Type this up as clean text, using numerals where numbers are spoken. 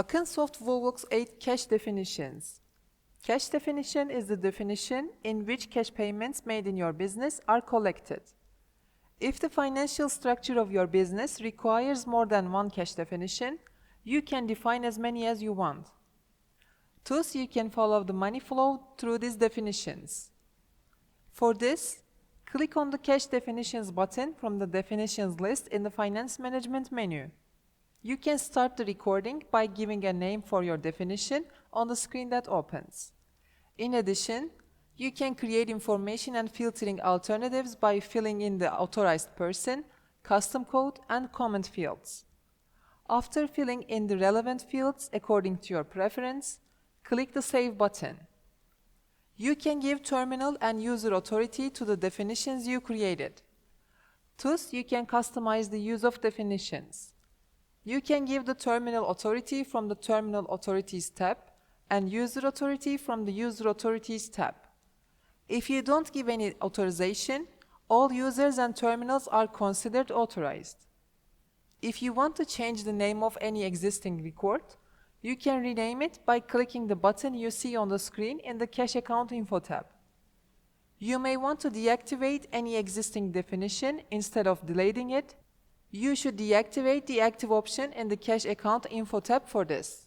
AKINSOFT WOLVOX 8 Cash Definitions. Cash definition is the definition in which cash payments made in your business are collected. If the financial structure of your business requires more than one cash definition, you can define as many as you want. Thus, you can follow the money flow through these definitions. For this, click on the Cash Definitions button from the Definitions list in the Finance Management menu. You can start the recording by giving a name for your definition on the screen that opens. In addition, you can create information and filtering alternatives by filling in the authorized person, custom code, and comment fields. After filling in the relevant fields according to your preference, click the Save button. You can give terminal and user authority to the definitions you created. Thus, you can customize the use of definitions. You can give the terminal authority from the Terminal Authorities tab and user authority from the User Authorities tab. If you don't give any authorization, all users and terminals are considered authorized. If you want to change the name of any existing record, you can rename it by clicking the button you see on the screen in the Cash Account Info tab. You may want to deactivate any existing definition instead of deleting it. You should deactivate the active option in the Cash Account Info tab for this.